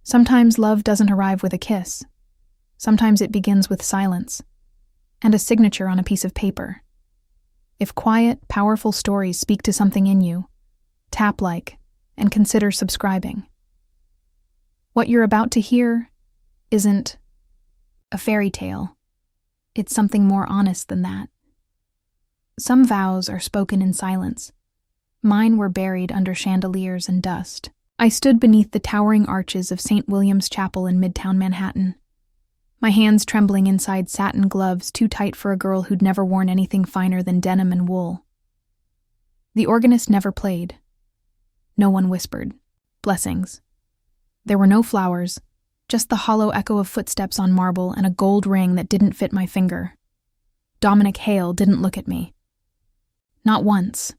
Sometimes love doesn't arrive with a kiss. Sometimes it begins with silence and a signature on a piece of paper. If quiet, powerful stories speak to something in you, tap like and consider subscribing. What you're about to hear isn't a fairy tale. It's something more honest than that. Some vows are spoken in silence. Mine were buried under chandeliers and dust. I stood beneath the towering arches of St. William's Chapel in Midtown Manhattan, my hands trembling inside satin gloves too tight for a girl who'd never worn anything finer than denim and wool. The organist never played. No one whispered, "Blessings." There were no flowers, just the hollow echo of footsteps on marble and a gold ring that didn't fit my finger. Dominic Hale didn't look at me. Not once.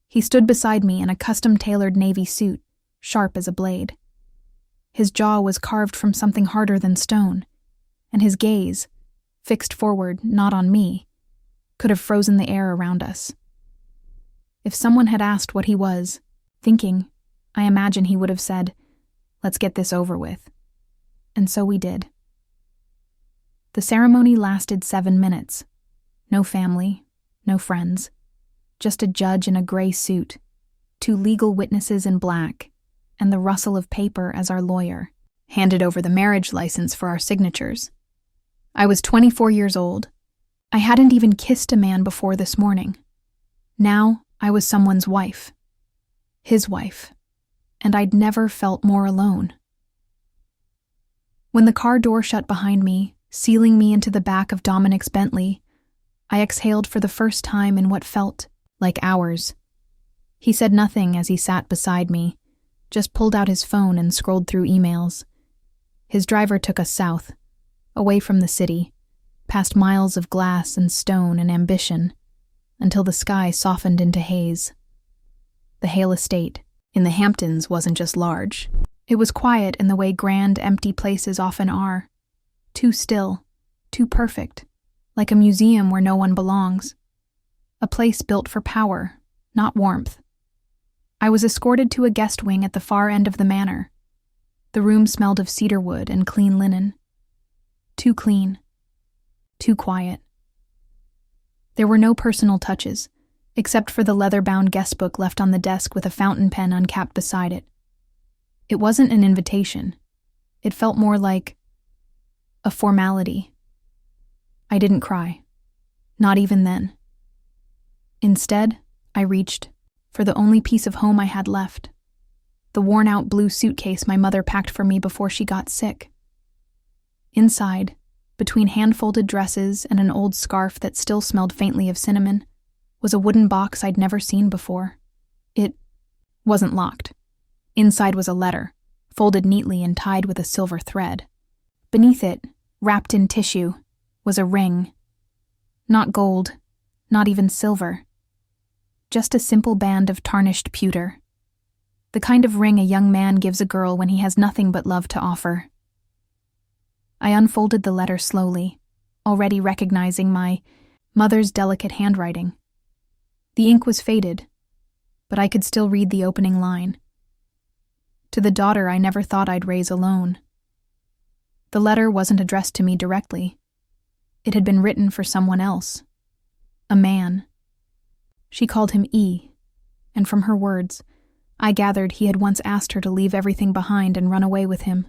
He stood beside me in a custom-tailored navy suit, sharp as a blade. His jaw was carved from something harder than stone, and his gaze, fixed forward, not on me, could have frozen the air around us. If someone had asked what he was thinking, I imagine he would have said, "Let's get this over with." And so we did. The ceremony lasted 7 minutes. No family, no friends, just a judge in a gray suit, 2 legal witnesses in black, and the rustle of paper as our lawyer handed over the marriage license for our signatures. I was 24 years old. I hadn't even kissed a man before this morning. Now I was someone's wife. His wife. And I'd never felt more alone. When the car door shut behind me, sealing me into the back of Dominic's Bentley, I exhaled for the first time in what felt like hours. He said nothing as he sat beside me, just pulled out his phone and scrolled through emails. His driver took us south, away from the city, past miles of glass and stone and ambition, until the sky softened into haze. The Hale estate in the Hamptons wasn't just large. It was quiet in the way grand, empty places often are. Too still, too perfect, like a museum where no one belongs. A place built for power, not warmth. I was escorted to a guest wing at the far end of the manor. The room smelled of cedarwood and clean linen. Too clean. Too quiet. There were no personal touches, except for the leather-bound guest book left on the desk with a fountain pen uncapped beside it. It wasn't an invitation. It felt more like a formality. I didn't cry. Not even then. Instead, I reached for the only piece of home I had left, the worn-out blue suitcase my mother packed for me before she got sick. Inside, between hand-folded dresses and an old scarf that still smelled faintly of cinnamon, was a wooden box I'd never seen before. It wasn't locked. Inside was a letter, folded neatly and tied with a silver thread. Beneath it, wrapped in tissue, was a ring. Not gold, not even silver. Just a simple band of tarnished pewter. The kind of ring a young man gives a girl when he has nothing but love to offer. I unfolded the letter slowly, already recognizing my mother's delicate handwriting. The ink was faded, but I could still read the opening line. To the daughter I never thought I'd raise alone. The letter wasn't addressed to me directly. It had been written for someone else. A man. She called him E, and from her words, I gathered he had once asked her to leave everything behind and run away with him.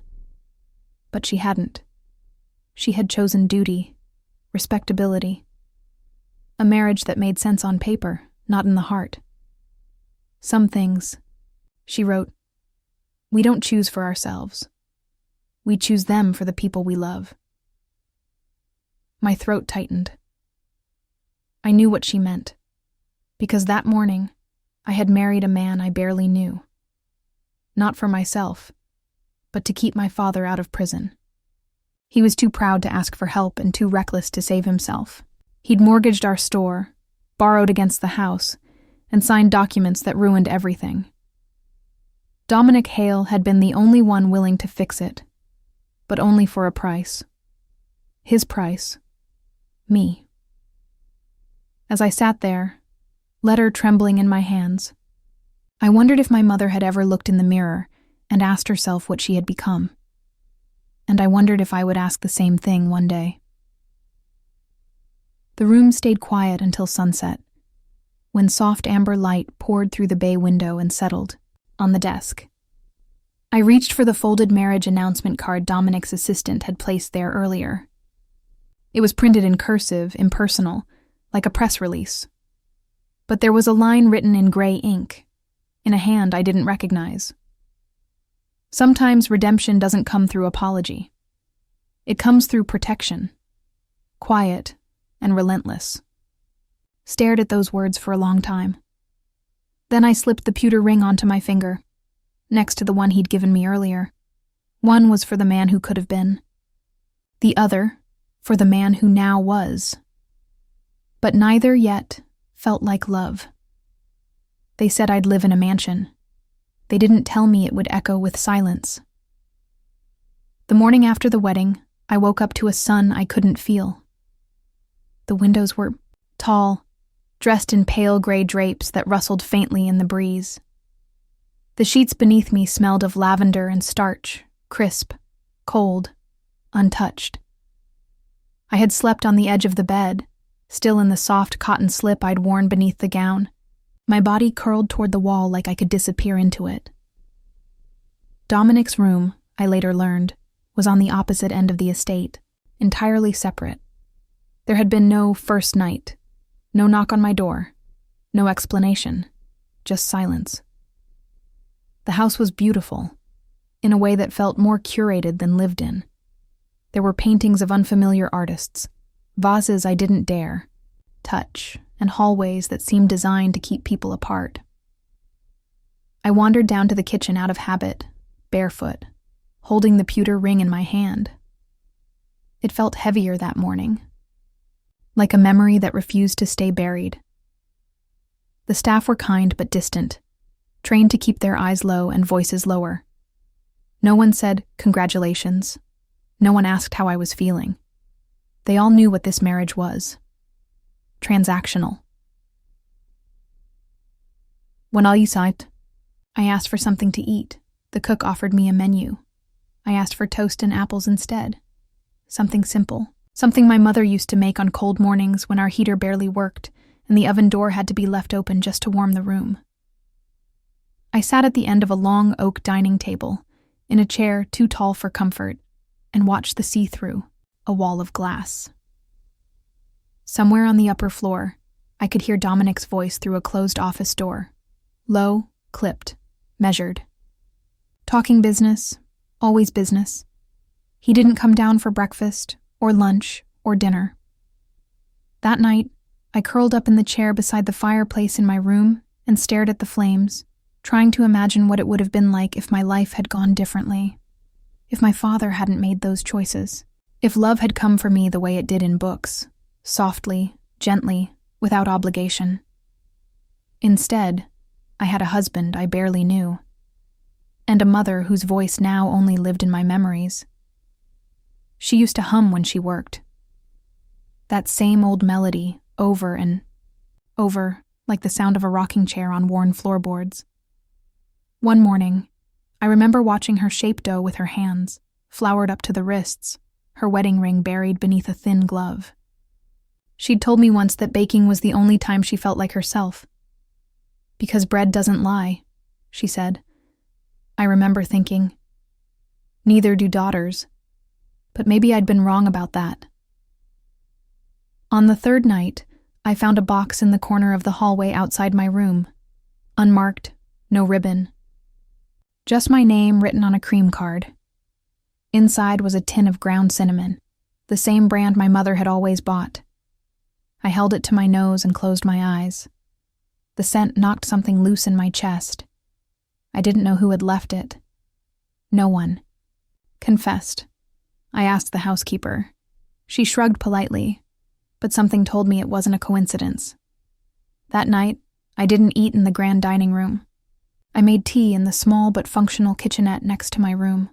But she hadn't. She had chosen duty, respectability. A marriage that made sense on paper, not in the heart. Some things, she wrote, we don't choose for ourselves. We choose them for the people we love. My throat tightened. I knew what she meant, because that morning I had married a man I barely knew. Not for myself, but to keep my father out of prison. He was too proud to ask for help and too reckless to save himself. He'd mortgaged our store, borrowed against the house, and signed documents that ruined everything. Dominic Hale had been the only one willing to fix it, but only for a price. His price. Me. As I sat there, letter trembling in my hands, I wondered if my mother had ever looked in the mirror and asked herself what she had become. And I wondered if I would ask the same thing one day. The room stayed quiet until sunset, when soft amber light poured through the bay window and settled on the desk. I reached for the folded marriage announcement card Dominic's assistant had placed there earlier. It was printed in cursive, impersonal, like a press release. But there was a line written in gray ink, in a hand I didn't recognize. Sometimes redemption doesn't come through apology. It comes through protection, quiet and relentless. Stared at those words for a long time. Then I slipped the pewter ring onto my finger, next to the one he'd given me earlier. One was for the man who could have been. The other, for the man who now was. But neither yet felt like love. They said I'd live in a mansion. They didn't tell me it would echo with silence. The morning after the wedding, I woke up to a sun I couldn't feel. The windows were tall, dressed in pale gray drapes that rustled faintly in the breeze. The sheets beneath me smelled of lavender and starch, crisp, cold, untouched. I had slept on the edge of the bed, still in the soft cotton slip I'd worn beneath the gown, my body curled toward the wall like I could disappear into it. Dominic's room, I later learned, was on the opposite end of the estate, entirely separate. There had been no first night, no knock on my door, no explanation, just silence. The house was beautiful, in a way that felt more curated than lived in. There were paintings of unfamiliar artists, vases I didn't dare touch, and hallways that seemed designed to keep people apart. I wandered down to the kitchen out of habit, barefoot, holding the pewter ring in my hand. It felt heavier that morning, like a memory that refused to stay buried. The staff were kind but distant, trained to keep their eyes low and voices lower. No one said, "Congratulations." No one asked how I was feeling. They all knew what this marriage was. Transactional. When all you sight, I asked for something to eat. The cook offered me a menu. I asked for toast and apples instead. Something simple. Something my mother used to make on cold mornings when our heater barely worked and the oven door had to be left open just to warm the room. I sat at the end of a long oak dining table, in a chair too tall for comfort, and watched the see-through, a wall of glass. Somewhere on the upper floor, I could hear Dominic's voice through a closed office door. Low, clipped, measured. Talking business, always business. He didn't come down for breakfast, or lunch, or dinner. That night, I curled up in the chair beside the fireplace in my room and stared at the flames, trying to imagine what it would have been like if my life had gone differently. If my father hadn't made those choices. If love had come for me the way it did in books, softly, gently, without obligation. Instead, I had a husband I barely knew, and a mother whose voice now only lived in my memories. She used to hum when she worked. That same old melody, over and over, like the sound of a rocking chair on worn floorboards. One morning, I remember watching her shape dough with her hands, floured up to the wrists, her wedding ring buried beneath a thin glove. She'd told me once that baking was the only time she felt like herself. Because bread doesn't lie, she said. I remember thinking, neither do daughters. But maybe I'd been wrong about that. On the third night, I found a box in the corner of the hallway outside my room. Unmarked, no ribbon. Just my name written on a cream card. Inside was a tin of ground cinnamon, the same brand my mother had always bought. I held it to my nose and closed my eyes. The scent knocked something loose in my chest. I didn't know who had left it. No one. Confessed. I asked the housekeeper. She shrugged politely, but something told me it wasn't a coincidence. That night, I didn't eat in the grand dining room. I made tea in the small but functional kitchenette next to my room,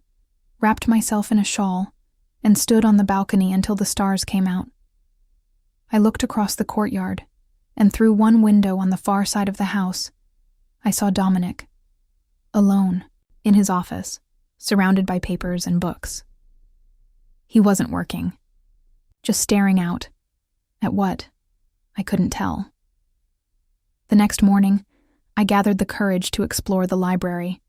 wrapped myself in a shawl, and stood on the balcony until the stars came out. I looked across the courtyard, and through one window on the far side of the house, I saw Dominic, alone, in his office, surrounded by papers and books. He wasn't working, just staring out. At what? I couldn't tell. The next morning, I gathered the courage to explore the library.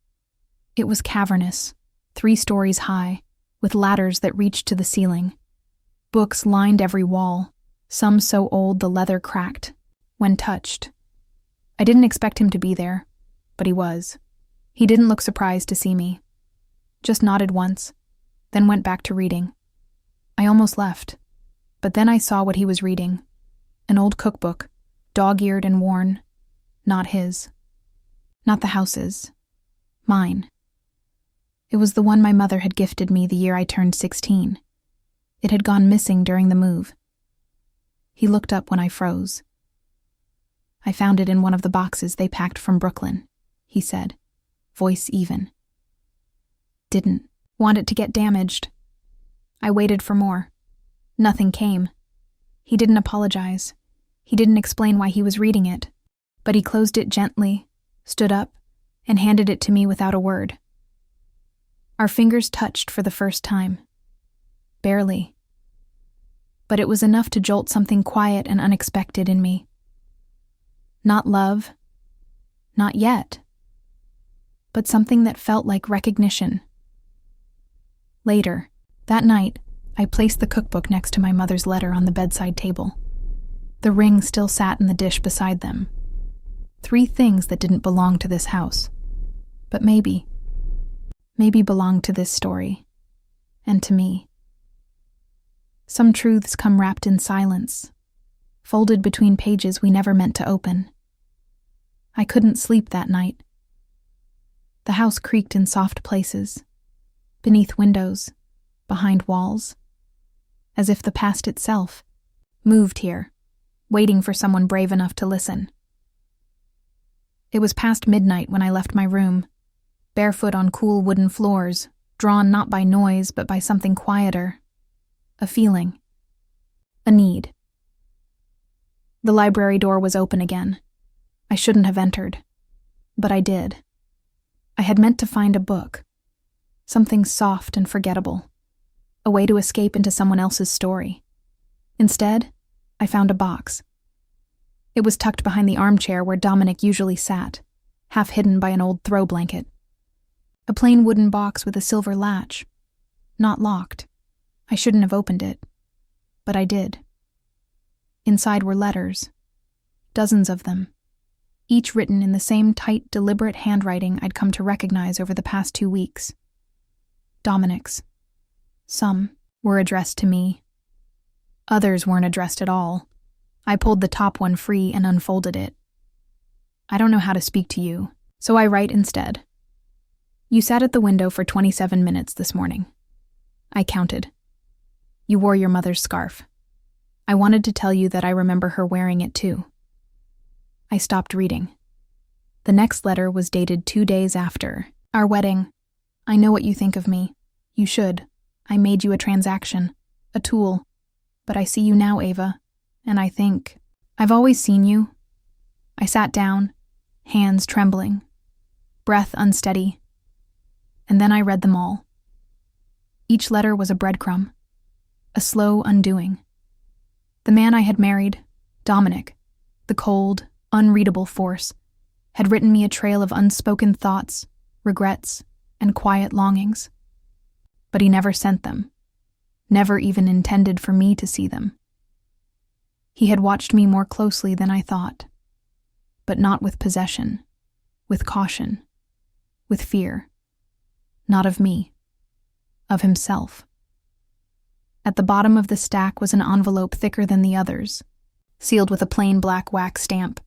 It was cavernous, 3 stories high, with ladders that reached to the ceiling. Books lined every wall, some so old the leather cracked when touched. I didn't expect him to be there, but he was. He didn't look surprised to see me. Just nodded once, then went back to reading. I almost left, but then I saw what he was reading. An old cookbook, dog-eared and worn. Not his. Not the house's. Mine. It was the one my mother had gifted me the year I turned 16. It had gone missing during the move. He looked up when I froze. I found it in one of the boxes they packed from Brooklyn, he said, voice even. Didn't want it to get damaged. I waited for more. Nothing came. He didn't apologize. He didn't explain why he was reading it, but he closed it gently, stood up, and handed it to me without a word. Our fingers touched for the first time. Barely. But it was enough to jolt something quiet and unexpected in me. Not love. Not yet. But something that felt like recognition. Later, that night, I placed the cookbook next to my mother's letter on the bedside table. The ring still sat in the dish beside them. 3 things that didn't belong to this house. But maybe belonged to this story. And to me. Some truths come wrapped in silence, folded between pages we never meant to open. I couldn't sleep that night. The house creaked in soft places, beneath windows, behind walls, as if the past itself moved here, waiting for someone brave enough to listen. It was past midnight when I left my room, barefoot on cool wooden floors, drawn not by noise but by something quieter. A feeling. A need. The library door was open again. I shouldn't have entered, but I did. I had meant to find a book, something soft and forgettable, a way to escape into someone else's story. Instead, I found a box. It was tucked behind the armchair where Dominic usually sat, half hidden by an old throw blanket. A plain wooden box with a silver latch, not locked. I shouldn't have opened it, but I did. Inside were letters, dozens of them, each written in the same tight, deliberate handwriting I'd come to recognize over the past 2 weeks. Dominic's. Some were addressed to me. Others weren't addressed at all. I pulled the top one free and unfolded it. I don't know how to speak to you, so I write instead. You sat at the window for 27 minutes this morning. I counted. You wore your mother's scarf. I wanted to tell you that I remember her wearing it too. I stopped reading. The next letter was dated 2 days after our wedding. I know what you think of me. You should. I made you a transaction, a tool. But I see you now, Ava, and I think, I've always seen you. I sat down, hands trembling, breath unsteady, and then I read them all. Each letter was a breadcrumb, a slow undoing. The man I had married, Dominic, the cold, unreadable force, had written me a trail of unspoken thoughts, regrets, and quiet longings. But he never sent them, never even intended for me to see them. He had watched me more closely than I thought, but not with possession, with caution, with fear, not of me, of himself. At the bottom of the stack was an envelope thicker than the others, sealed with a plain black wax stamp.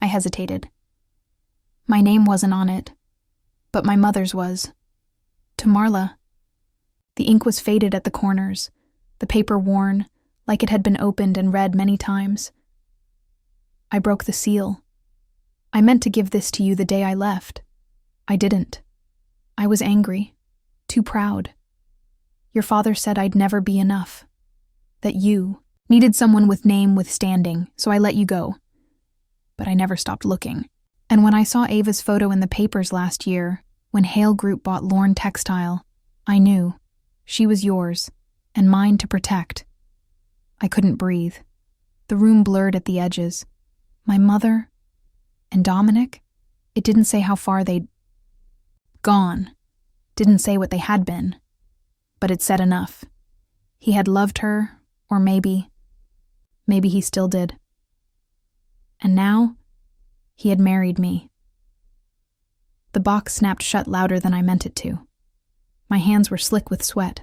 I hesitated. My name wasn't on it, but my mother's was. To Marla. The ink was faded at the corners, the paper worn, like it had been opened and read many times. I broke the seal. I meant to give this to you the day I left. I didn't. I was angry, too proud. Your father said I'd never be enough, that you needed someone with name withstanding, so I let you go. But I never stopped looking. And when I saw Ava's photo in the papers last year, When Hale Group bought Lorne Textile, I knew she was yours and mine to protect. I couldn't breathe. The room blurred at the edges. My mother and Dominic? It didn't say how far they'd gone. Didn't say what they had been. But it said enough. He had loved her, or maybe he still did. And now, he had married me. The box snapped shut louder than I meant it to. My hands were slick with sweat.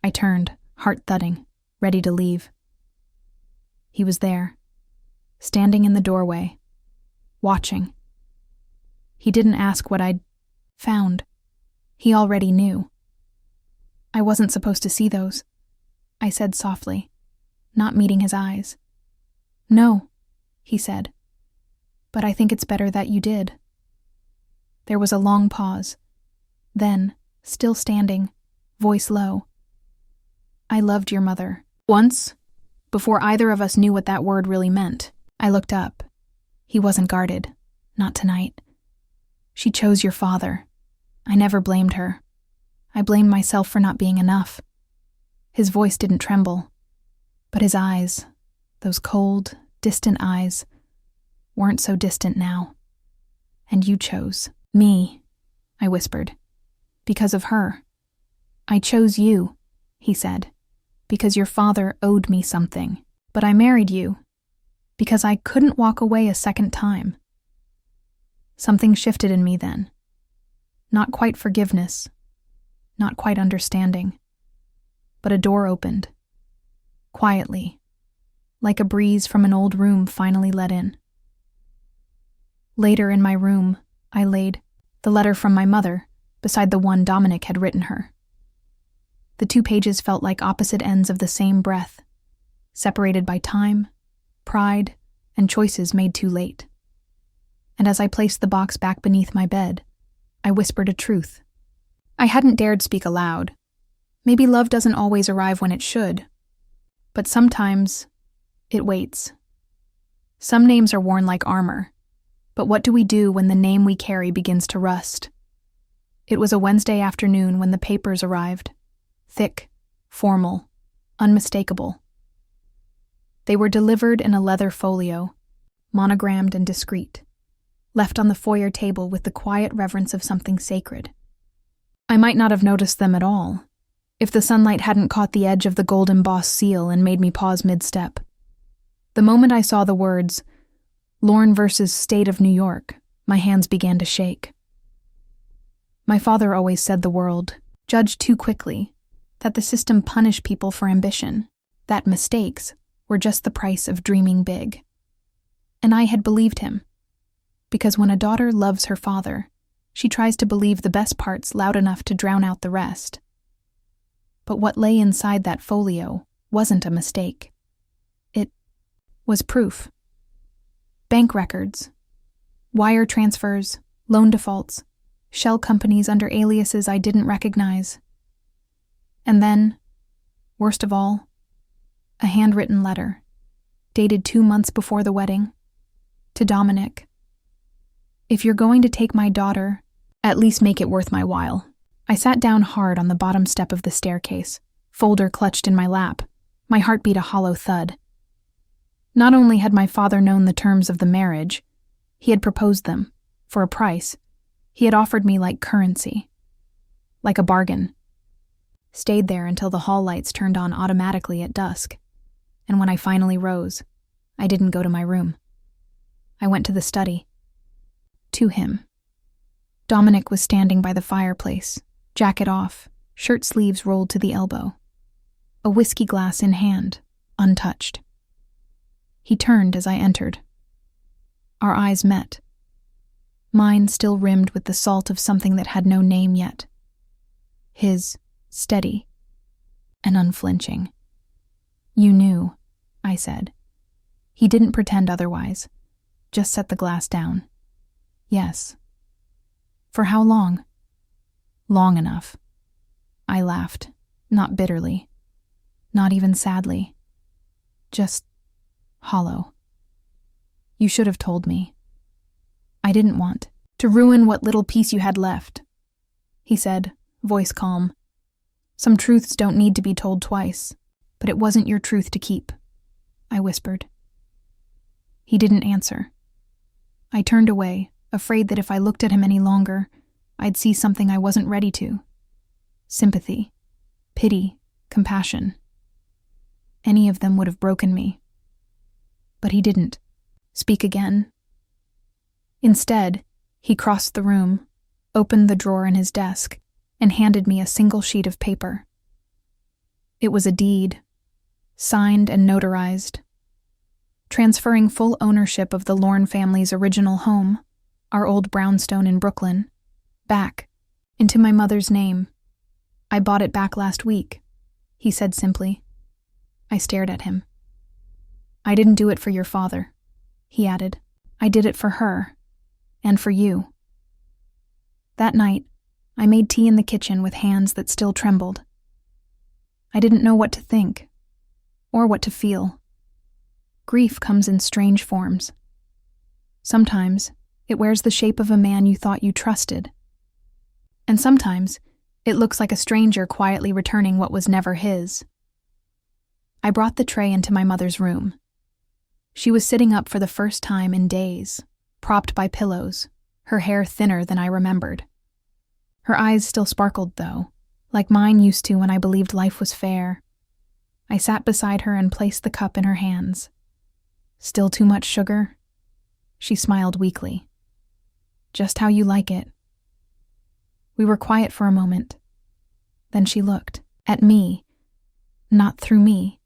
I turned, heart thudding, ready to leave. He was there, standing in the doorway, watching. He didn't ask what I'd found. He already knew. I wasn't supposed to see those, I said softly, not meeting his eyes. No, he said, but I think it's better that you did. There was a long pause. Then, still standing, voice low. I loved your mother. Once, before either of us knew what that word really meant, I looked up. He wasn't guarded. Not tonight. She chose your father. I never blamed her. I blamed myself for not being enough. His voice didn't tremble, but his eyes, those cold, distant eyes, weren't so distant now. And you chose me, I whispered. Because of her. I chose you, he said, because your father owed me something. But I married you, because I couldn't walk away a second time. Something shifted in me then. Not quite forgiveness, not quite understanding, but a door opened, quietly, like a breeze from an old room finally let in. Later in my room, I laid the letter from my mother beside the one Dominic had written her. The 2 pages felt like opposite ends of the same breath, separated by time, pride, and choices made too late. And as I placed the box back beneath my bed, I whispered a truth. I hadn't dared speak aloud. Maybe love doesn't always arrive when it should, but sometimes it waits. Some names are worn like armor, but what do we do when the name we carry begins to rust? It was a Wednesday afternoon when the papers arrived. Thick, formal, unmistakable. They were delivered in a leather folio, monogrammed and discreet, left on the foyer table with the quiet reverence of something sacred. I might not have noticed them at all, if the sunlight hadn't caught the edge of the gold embossed seal and made me pause mid-step. The moment I saw the words, Lorne versus State of New York, my hands began to shake. My father always said the world judged too quickly, that the system punished people for ambition, that mistakes were just the price of dreaming big. And I had believed him, because when a daughter loves her father, she tries to believe the best parts loud enough to drown out the rest. But what lay inside that folio wasn't a mistake. It was proof. Bank records, wire transfers, loan defaults, shell companies under aliases I didn't recognize. And then, worst of all, a handwritten letter, dated 2 months before the wedding, to Dominic. If you're going to take my daughter, at least make it worth my while. I sat down hard on the bottom step of the staircase, folder clutched in my lap. My heart beat a hollow thud. Not only had my father known the terms of the marriage, he had proposed them, for a price. He had offered me like currency, like a bargain. Stayed there until the hall lights turned on automatically at dusk, and when I finally rose, I didn't go to my room. I went to the study. To him. Dominic was standing by the fireplace, jacket off, shirt sleeves rolled to the elbow, a whiskey glass in hand, untouched. He turned as I entered. Our eyes met. Mine still rimmed with the salt of something that had no name yet. His, steady and unflinching. You knew, I said. He didn't pretend otherwise, just set the glass down. Yes. For how long? Long enough. I laughed, not bitterly, not even sadly, just hollow. You should have told me. I didn't want To ruin what little peace you had left, he said, voice calm. Some truths don't need to be told twice, but it wasn't your truth to keep, I whispered. He didn't answer. I turned away, afraid that if I looked at him any longer, I'd see something I wasn't ready to. Sympathy, pity, compassion. Any of them would have broken me. But he didn't speak again. Instead, he crossed the room, opened the drawer in his desk, and handed me a single sheet of paper. It was a deed, signed and notarized, transferring full ownership of the Lorne family's original home, our old brownstone in Brooklyn, back into my mother's name. I bought it back last week, he said simply. I stared at him. I didn't do it for your father, he added. I did it for her, and for you. That night, I made tea in the kitchen with hands that still trembled. I didn't know what to think, or what to feel. Grief comes in strange forms. Sometimes, it wears the shape of a man you thought you trusted. And sometimes, it looks like a stranger quietly returning what was never his. I brought the tray into my mother's room. She was sitting up for the first time in days, propped by pillows, her hair thinner than I remembered. Her eyes still sparkled, though, like mine used to when I believed life was fair. I sat beside her and placed the cup in her hands. Still too much sugar? She smiled weakly. Just how you like it. We were quiet for a moment. Then she looked at me, not through me,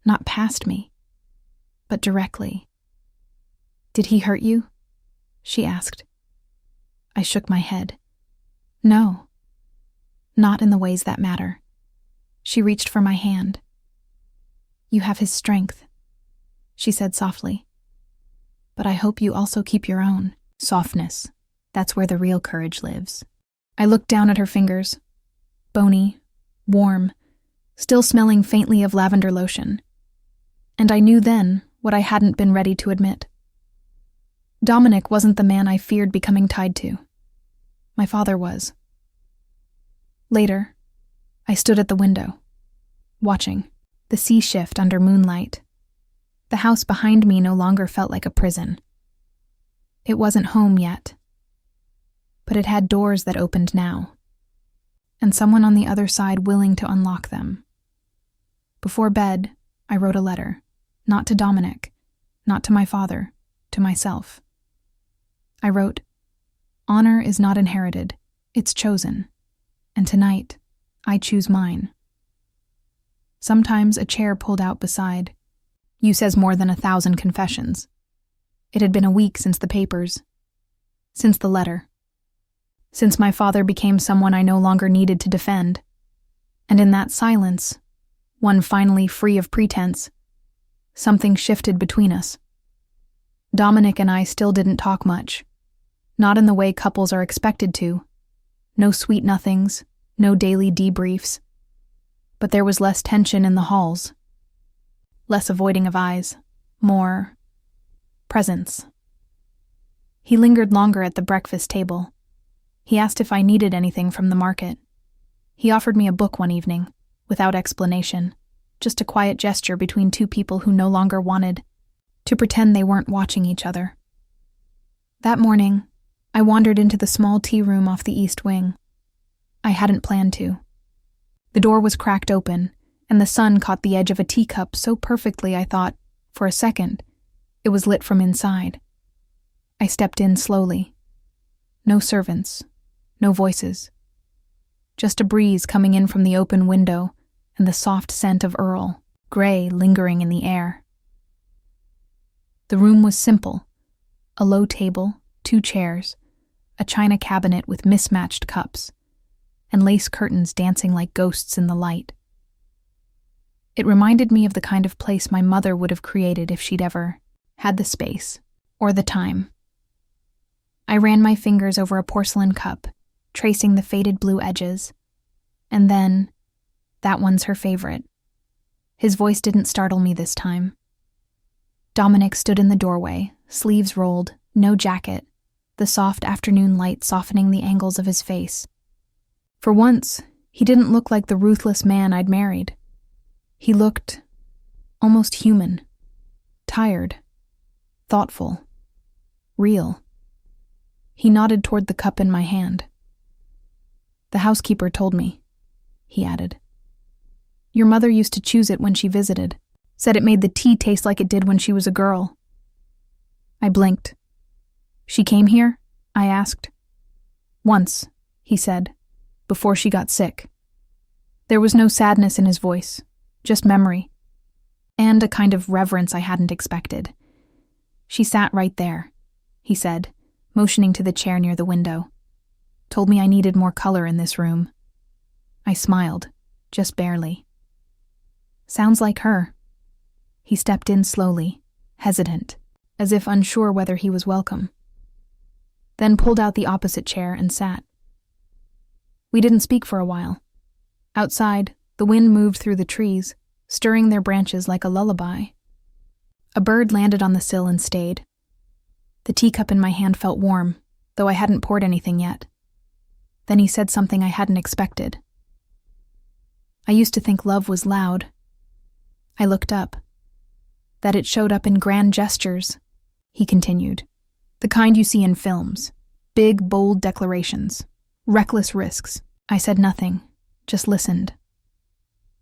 not past me, but directly. Did he hurt you? She asked. I shook my head. No, not in the ways that matter. She reached for my hand. You have his strength, she said softly. But I hope you also keep your own softness. That's where the real courage lives. I looked down at her fingers, bony, warm, still smelling faintly of lavender lotion. And I knew then what I hadn't been ready to admit. Dominic wasn't the man I feared becoming tied to. My father was. Later, I stood at the window, watching the sea shift under moonlight. The house behind me no longer felt like a prison. It wasn't home yet, but it had doors that opened now, and someone on the other side willing to unlock them. Before bed, I wrote a letter, not to Dominic, not to my father, to myself. I wrote, "Honor is not inherited, it's chosen, and tonight, I choose mine." Sometimes a chair pulled out beside. You says more than 1,000 confessions. It had been a week since the papers, since the letter, since my father became someone I no longer needed to defend. And in that silence, one finally free of pretense, something shifted between us. Dominic and I still didn't talk much, not in the way couples are expected to. No sweet nothings, no daily debriefs. But there was less tension in the halls, less avoiding of eyes, more presence. He lingered longer at the breakfast table. He asked if I needed anything from the market. He offered me a book one evening, without explanation, just a quiet gesture between two people who no longer wanted to pretend they weren't watching each other. That morning, I wandered into the small tea room off the east wing. I hadn't planned to. The door was cracked open, and the sun caught the edge of a teacup so perfectly I thought, for a second, it was lit from inside. I stepped in slowly. No servants, no voices. Just a breeze coming in from the open window and the soft scent of Earl, gray lingering in the air. The room was simple. A low table, 2 chairs, a china cabinet with mismatched cups, and lace curtains dancing like ghosts in the light. It reminded me of the kind of place my mother would have created if she'd ever had the space or the time. I ran my fingers over a porcelain cup, tracing the faded blue edges. And then, that one's her favorite. His voice didn't startle me this time. Dominic stood in the doorway, sleeves rolled, no jacket, the soft afternoon light softening the angles of his face. For once, he didn't look like the ruthless man I'd married. He looked almost human, tired, thoughtful, real. He nodded toward the cup in my hand. "The housekeeper told me," he added. "Your mother used to choose it when she visited. Said it made the tea taste like it did when she was a girl." I blinked. "She came here?" I asked. "Once," he said, "before she got sick." There was no sadness in his voice, just memory, and a kind of reverence I hadn't expected. "She sat right there," he said, motioning to the chair near the window. "Told me I needed more color in this room." I smiled, just barely. "Sounds like her." He stepped in slowly, hesitant, as if unsure whether he was welcome. Then pulled out the opposite chair and sat. We didn't speak for a while. Outside, the wind moved through the trees, stirring their branches like a lullaby. A bird landed on the sill and stayed. The teacup in my hand felt warm, though I hadn't poured anything yet. Then he said something I hadn't expected. "I used to think love was loud." I looked up. "That it showed up in grand gestures," he continued. "The kind you see in films. Big, bold declarations. Reckless risks." I said nothing, just listened.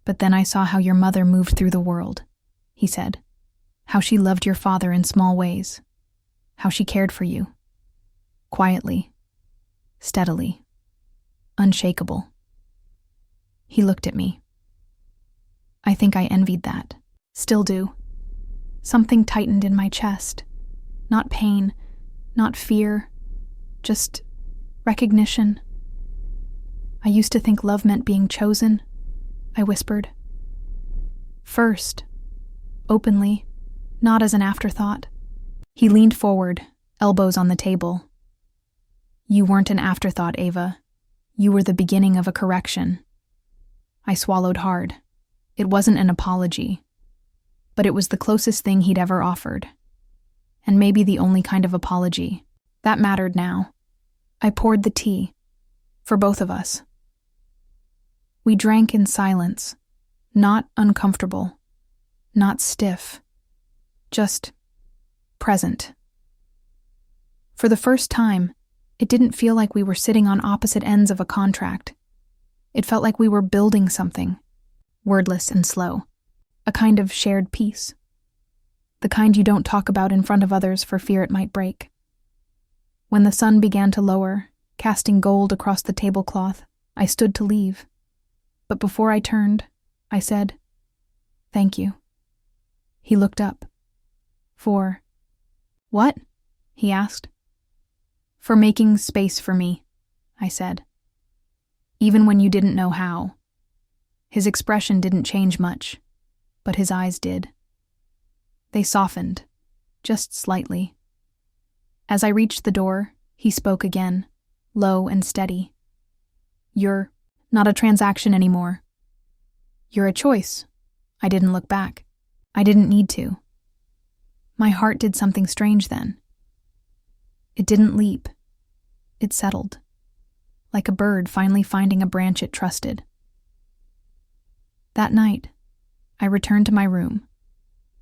"But then I saw how your mother moved through the world," he said. "How she loved your father in small ways. How she cared for you. Quietly. Steadily. Unshakable." He looked at me. I think I envied that. Still do. Something tightened in my chest. Not pain, not fear, just recognition. "I used to think love meant being chosen," I whispered. "First. Openly, not as an afterthought." He leaned forward, elbows on the table. "You weren't an afterthought, Ava. You were the beginning of a correction." I swallowed hard. It wasn't an apology, but it was the closest thing he'd ever offered. And maybe the only kind of apology. That mattered now. I poured the tea. For both of us. We drank in silence. Not uncomfortable. Not stiff. Just present. For the first time, it didn't feel like we were sitting on opposite ends of a contract. It felt like we were building something. Wordless and slow. A kind of shared peace. The kind you don't talk about in front of others for fear it might break. When the sun began to lower, casting gold across the tablecloth, I stood to leave. But before I turned, I said, "Thank you." He looked up. "For what?" he asked. "For making space for me," I said. "Even when you didn't know how." His expression didn't change much, but his eyes did. They softened, just slightly. As I reached the door, he spoke again, low and steady. "You're not a transaction anymore. You're a choice." I didn't look back. I didn't need to. My heart did something strange then. It didn't leap. It settled, like a bird finally finding a branch it trusted. That night, I returned to my room,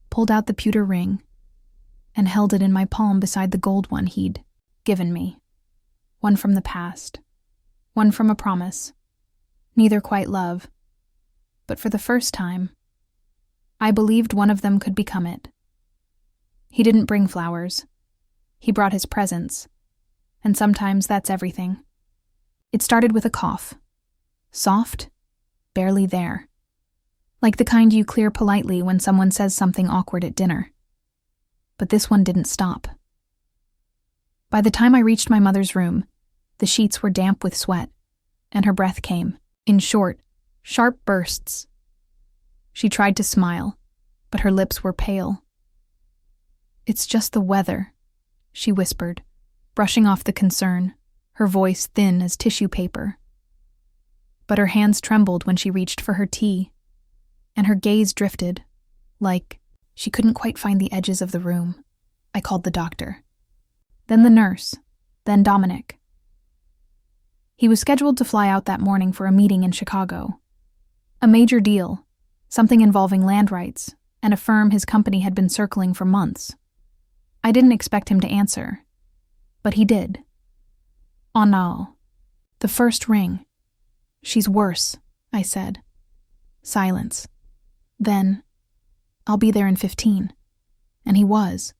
pulled out the pewter ring, and held it in my palm beside the gold one he'd given me. One from the past, one from a promise, neither quite love, but for the first time, I believed one of them could become it. He didn't bring flowers. He brought his presence, and sometimes that's everything. It started with a cough. Soft, barely there. Like the kind you clear politely when someone says something awkward at dinner. But this one didn't stop. By the time I reached my mother's room, the sheets were damp with sweat, and her breath came, in short, sharp bursts. She tried to smile, but her lips were pale. "It's just the weather," she whispered, brushing off the concern, her voice thin as tissue paper. But her hands trembled when she reached for her tea, and her gaze drifted, like she couldn't quite find the edges of the room. I called the doctor. Then the nurse, then Dominic. He was scheduled to fly out that morning for a meeting in Chicago. A major deal, something involving land rights, and a firm his company had been circling for months. I didn't expect him to answer, but he did. Oh no. The first ring. She's worse, I said. Silence. Then, I'll be there in 15. And he was.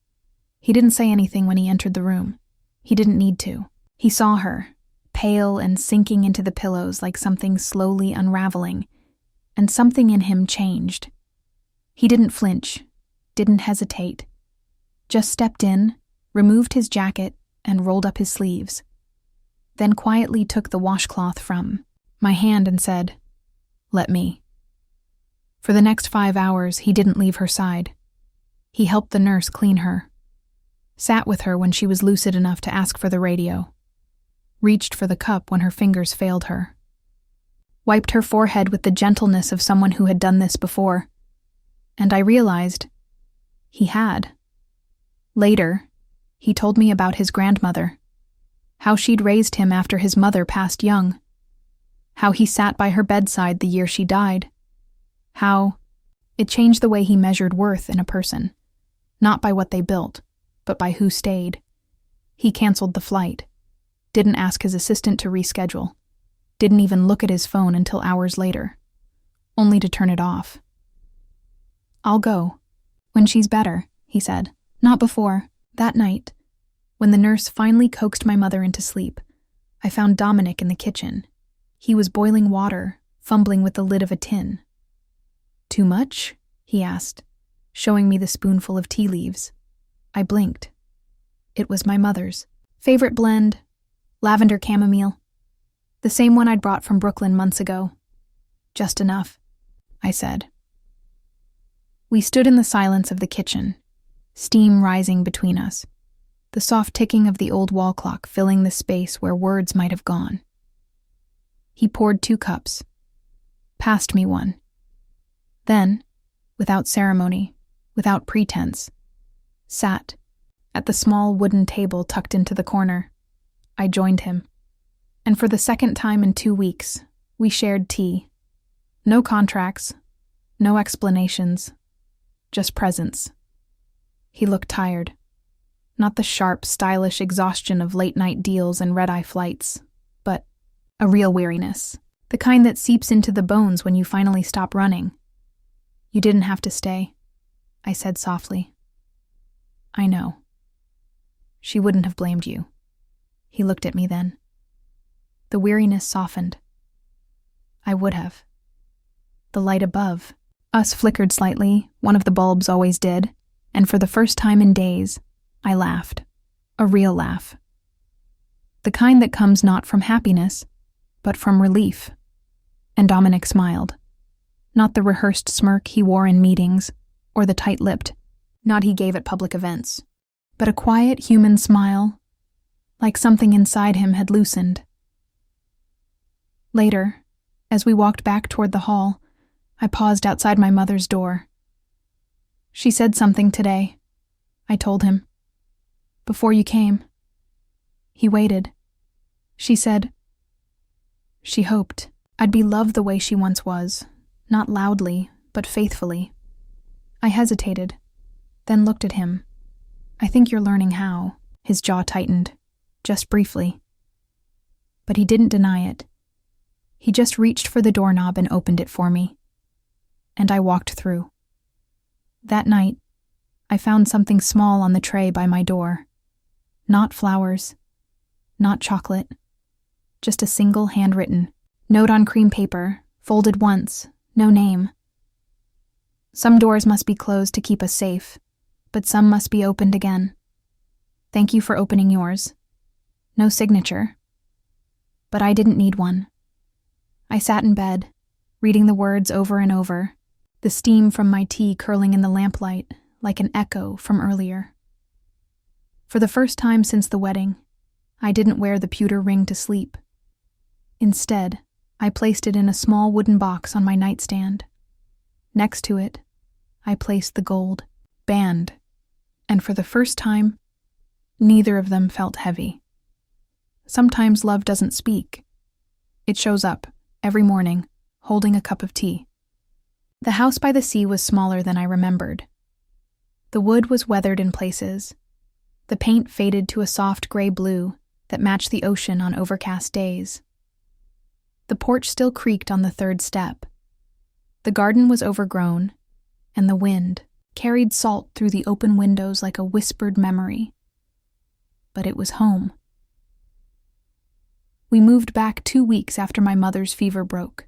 He didn't say anything when he entered the room. He didn't need to. He saw her, pale and sinking into the pillows like something slowly unraveling, and something in him changed. He didn't flinch, didn't hesitate. Just stepped in, removed his jacket, and rolled up his sleeves. Then quietly took the washcloth from my hand and said, "Let me." For the next 5 hours, he didn't leave her side. He helped the nurse clean her, sat with her when she was lucid enough to ask for the radio, reached for the cup when her fingers failed her, wiped her forehead with the gentleness of someone who had done this before. And I realized he had. Later, he told me about his grandmother, how she'd raised him after his mother passed young, how he sat by her bedside the year she died, how it changed the way he measured worth in a person, not by what they built, but by who stayed. He canceled the flight, didn't ask his assistant to reschedule, didn't even look at his phone until hours later, only to turn it off. "I'll go. When she's better," he said. Not before. That night, when the nurse finally coaxed my mother into sleep, I found Dominic in the kitchen. He was boiling water, fumbling with the lid of a tin. "Too much?" he asked, showing me the spoonful of tea leaves. I blinked. It was my mother's. Favorite blend, lavender chamomile. The same one I'd brought from Brooklyn months ago. "Just enough," I said. We stood in the silence of the kitchen, steam rising between us, the soft ticking of the old wall clock filling the space where words might have gone. He poured 2 cups, passed me one. Then, without ceremony, without pretense, sat at the small wooden table tucked into the corner. I joined him, and for the second time in 2 weeks, we shared tea. No contracts, no explanations, just presence. He looked tired. Not the sharp, stylish exhaustion of late-night deals and red-eye flights, but a real weariness, the kind that seeps into the bones when you finally stop running. "You didn't have to stay," I said softly. "I know." "She wouldn't have blamed you." He looked at me then. The weariness softened. "I would have." The light above us flickered slightly, one of the bulbs always did, and for the first time in days, I laughed. A real laugh. The kind that comes not from happiness, but from relief. And Dominic smiled. Not the rehearsed smirk he wore in meetings, or the tight-lipped nod he gave at public events, but a quiet human smile, like something inside him had loosened. Later, as we walked back toward the hall, I paused outside my mother's door. "She said something today," I told him. "Before you came." He waited. She said, she hoped I'd be loved the way she once was, not loudly, but faithfully. I hesitated, then looked at him. "I think you're learning how." His jaw tightened, just briefly. But he didn't deny it. He just reached for the doorknob and opened it for me. And I walked through. That night, I found something small on the tray by my door. Not flowers, not chocolate, just a single handwritten note on cream paper, folded once, no name. "Some doors must be closed to keep us safe, but some must be opened again. Thank you for opening yours." No signature. But I didn't need one. I sat in bed, reading the words over and over, the steam from my tea curling in the lamplight like an echo from earlier. For the first time since the wedding, I didn't wear the pewter ring to sleep. Instead, I placed it in a small wooden box on my nightstand. Next to it, I placed the gold band, and for the first time, neither of them felt heavy. Sometimes love doesn't speak. It shows up, every morning, holding a cup of tea. The house by the sea was smaller than I remembered. The wood was weathered in places. The paint faded to a soft gray blue that matched the ocean on overcast days. The porch still creaked on the third step. The garden was overgrown, and the wind carried salt through the open windows like a whispered memory. But it was home. We moved back 2 weeks after my mother's fever broke.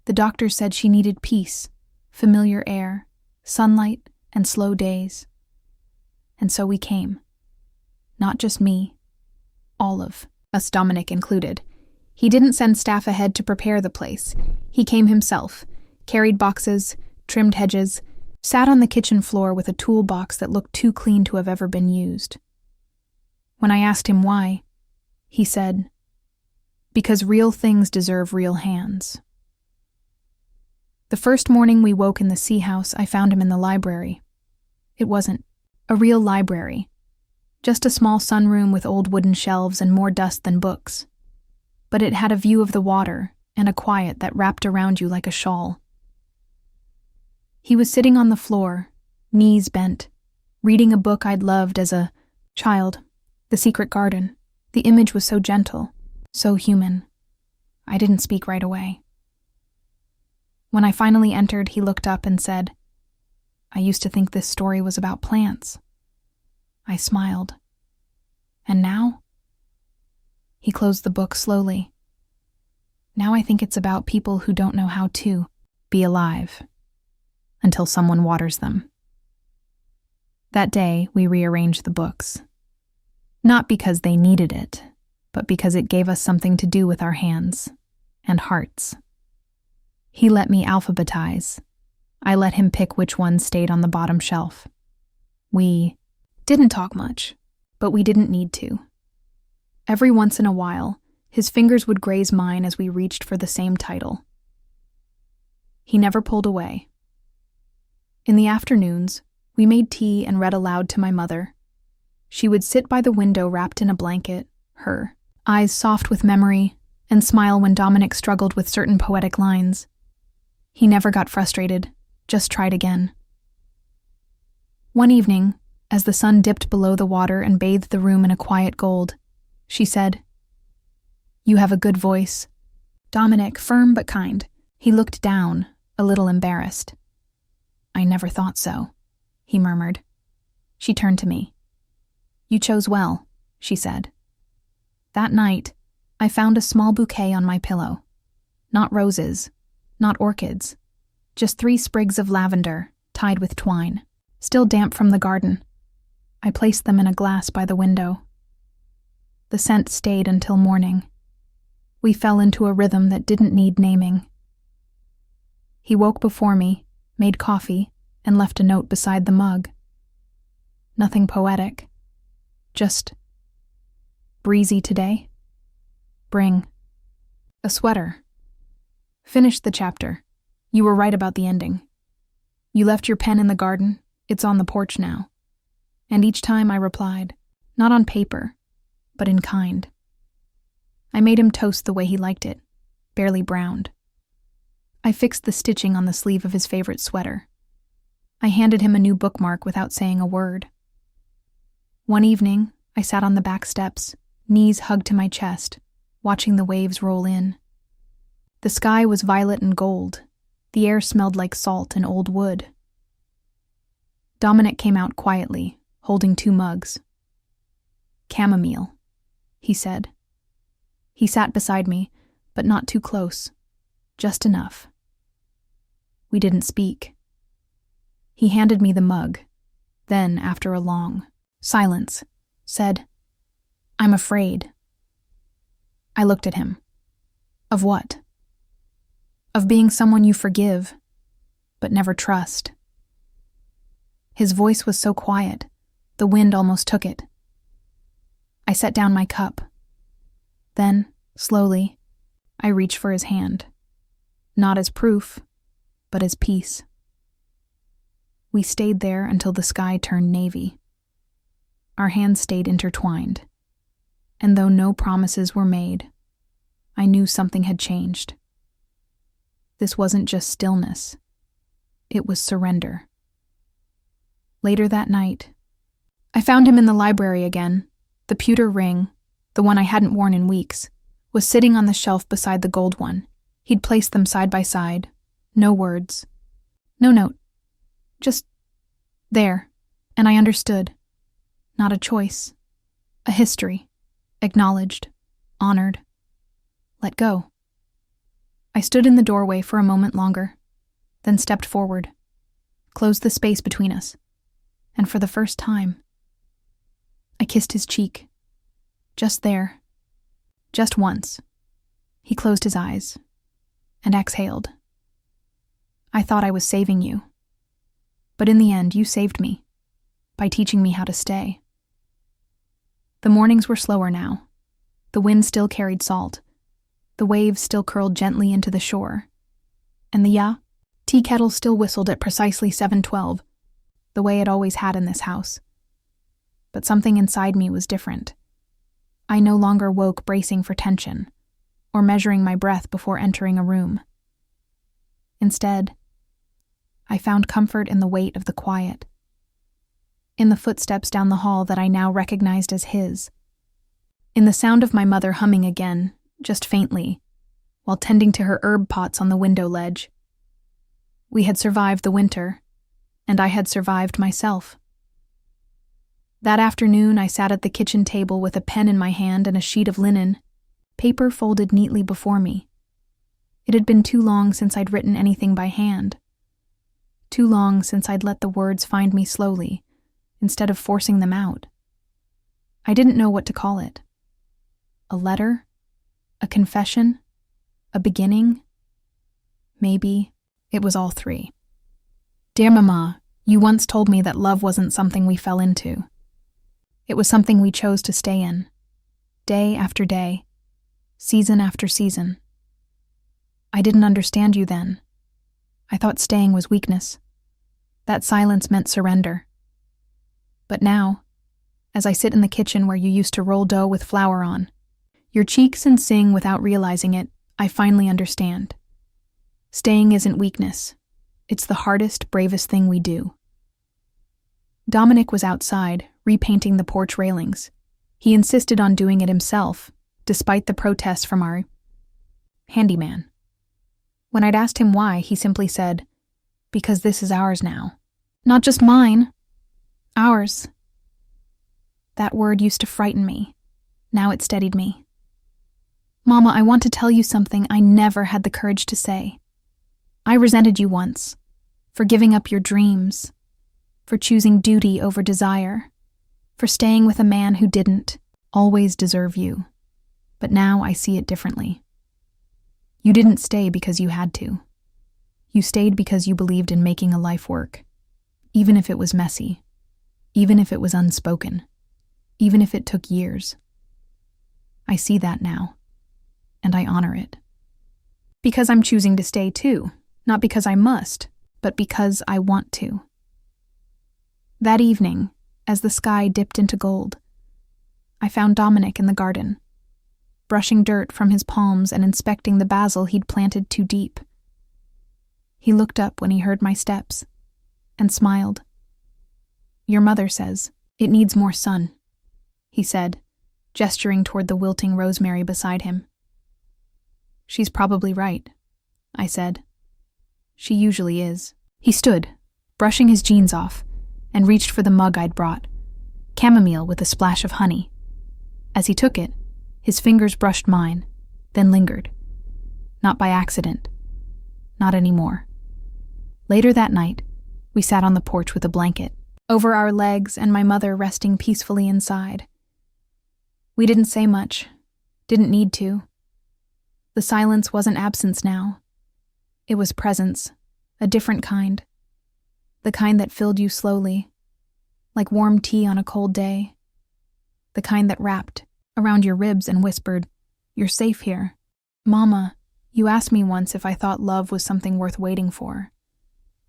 The doctor said she needed peace, familiar air, sunlight, and slow days. And so we came. Not just me. All of us, Dominic included. He didn't send staff ahead to prepare the place. He came himself, carried boxes, trimmed hedges, sat on the kitchen floor with a toolbox that looked too clean to have ever been used. When I asked him why, he said, "Because real things deserve real hands." The first morning we woke in the sea house, I found him in the library. It wasn't a real library, just a small sunroom with old wooden shelves and more dust than books. But it had a view of the water and a quiet that wrapped around you like a shawl. He was sitting on the floor, knees bent, reading a book I'd loved as a child, The Secret Garden. The image was so gentle, so human. I didn't speak right away. When I finally entered, he looked up and said, "I used to think this story was about plants." I smiled. "And now?" He closed the book slowly. "Now I think it's about people who don't know how to be alive until someone waters them." That day, we rearranged the books. Not because they needed it, but because it gave us something to do with our hands and hearts. He let me alphabetize. I let him pick which ones stayed on the bottom shelf. We didn't talk much, but we didn't need to. Every once in a while, his fingers would graze mine as we reached for the same title. He never pulled away. In the afternoons, we made tea and read aloud to my mother. She would sit by the window wrapped in a blanket, her eyes soft with memory, and smile when Dominic struggled with certain poetic lines. He never got frustrated, just tried again. One evening, as the sun dipped below the water and bathed the room in a quiet gold, she said, "You have a good voice." Dominic, firm but kind, he looked down, a little embarrassed. "I never thought so," he murmured. She turned to me. "You chose well," she said. That night, I found a small bouquet on my pillow. Not roses, not orchids, just 3 sprigs of lavender tied with twine, still damp from the garden. I placed them in a glass by the window. The scent stayed until morning. We fell into a rhythm that didn't need naming. He woke before me, made coffee, and left a note beside the mug. Nothing poetic, just breezy today. Bring a sweater. Finished the chapter. You were right about the ending. You left your pen in the garden. It's on the porch now. And each time I replied, not on paper, but in kind. I made him toast the way he liked it, barely browned. I fixed the stitching on the sleeve of his favorite sweater. I handed him a new bookmark without saying a word. One evening, I sat on the back steps, knees hugged to my chest, watching the waves roll in. The sky was violet and gold. The air smelled like salt and old wood. Dominic came out quietly, holding 2 mugs. "Chamomile," he said. He sat beside me, but not too close, just enough. We didn't speak. He handed me the mug, then, after a long silence, said, "I'm afraid." I looked at him. Of what? Of being someone you forgive, but never trust. His voice was so quiet, the wind almost took it. I set down my cup. Then, slowly, I reached for his hand. Not as proof, but as peace. We stayed there until the sky turned navy. Our hands stayed intertwined. And though no promises were made, I knew something had changed. This wasn't just stillness. It was surrender. Later that night, I found him in the library again. The pewter ring, the one I hadn't worn in weeks, was sitting on the shelf beside the gold one. He'd placed them side by side. No words. No note. Just there. And I understood. Not a choice. A history. Acknowledged. Honored. Let go. I stood in the doorway for a moment longer, then stepped forward, closed the space between us, and for the first time, I kissed his cheek. Just there. Just once. He closed his eyes and exhaled. I thought I was saving you, but in the end you saved me by teaching me how to stay. The mornings were slower now. The wind still carried salt. The waves still curled gently into the shore. And the tea kettle still whistled at precisely 7:12, the way it always had in this house. But something inside me was different. I no longer woke bracing for tension, or measuring my breath before entering a room. Instead, I found comfort in the weight of the quiet, in the footsteps down the hall that I now recognized as his, in the sound of my mother humming again, just faintly, while tending to her herb pots on the window ledge. We had survived the winter, and I had survived myself. That afternoon, I sat at the kitchen table with a pen in my hand and a sheet of linen, paper folded neatly before me. It had been too long since I'd written anything by hand. Too long since I'd let the words find me slowly, instead of forcing them out. I didn't know what to call it. A letter? A confession? A beginning? Maybe it was all three. Dear Mama, you once told me that love wasn't something we fell into. It was something we chose to stay in, day after day, season after season. I didn't understand you then. I thought staying was weakness. That silence meant surrender. But now, as I sit in the kitchen where you used to roll dough with flour on, your cheeks and sing without realizing it, I finally understand. Staying isn't weakness. It's the hardest, bravest thing we do. Dominic was outside, repainting the porch railings. He insisted on doing it himself, despite the protests from our handyman. When I'd asked him why, he simply said, "Because this is ours now. Not just mine. Ours." That word used to frighten me. Now it steadied me. Mama, I want to tell you something I never had the courage to say. I resented you once, for giving up your dreams, for choosing duty over desire, for staying with a man who didn't always deserve you. But now I see it differently. You didn't stay because you had to. You stayed because you believed in making a life work, even if it was messy, even if it was unspoken, even if it took years. I see that now, and I honor it. Because I'm choosing to stay too, not because I must, but because I want to. That evening, as the sky dipped into gold, I found Dominic in the garden, brushing dirt from his palms and inspecting the basil he'd planted too deep. He looked up when he heard my steps and smiled. "Your mother says it needs more sun," he said, gesturing toward the wilting rosemary beside him. "She's probably right," I said. "She usually is." He stood, brushing his jeans off, and reached for the mug I'd brought, chamomile with a splash of honey. As he took it, his fingers brushed mine, then lingered. Not by accident. Not anymore. Later that night, we sat on the porch with a blanket over our legs and my mother resting peacefully inside. We didn't say much, didn't need to. The silence wasn't absence now. It was presence, a different kind. The kind that filled you slowly, like warm tea on a cold day. The kind that wrapped around your ribs and whispered, "You're safe here." Mama, you asked me once if I thought love was something worth waiting for.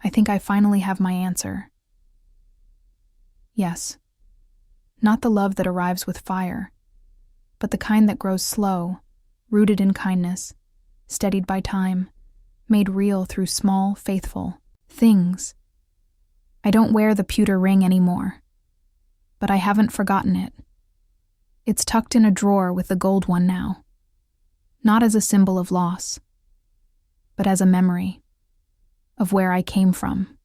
I think I finally have my answer. Yes. Not the love that arrives with fire, but the kind that grows slow, rooted in kindness, steadied by time, made real through small, faithful things. I don't wear the pewter ring anymore, but I haven't forgotten it. It's tucked in a drawer with the gold one now, not as a symbol of loss, but as a memory of where I came from,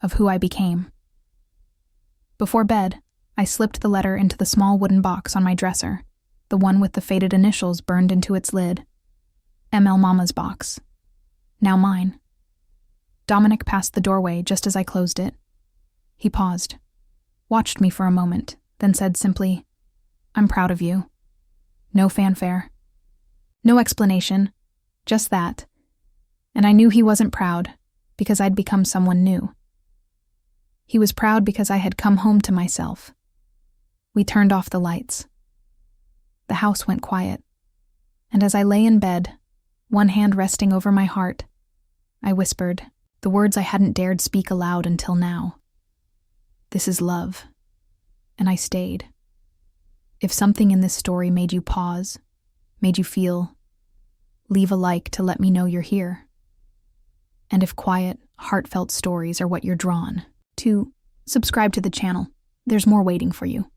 of who I became. Before bed, I slipped the letter into the small wooden box on my dresser, the one with the faded initials burned into its lid. ML Mama's box. Now mine. Dominic passed the doorway just as I closed it. He paused, watched me for a moment, then said simply, "I'm proud of you." No fanfare. No explanation. Just that. And I knew he wasn't proud, because I'd become someone new. He was proud because I had come home to myself. We turned off the lights. The house went quiet, and as I lay in bed, one hand resting over my heart, I whispered the words I hadn't dared speak aloud until now. This is love. And I stayed. If something in this story made you pause, made you feel, leave a like to let me know you're here. And if quiet, heartfelt stories are what you're drawn to, subscribe to the channel. There's more waiting for you.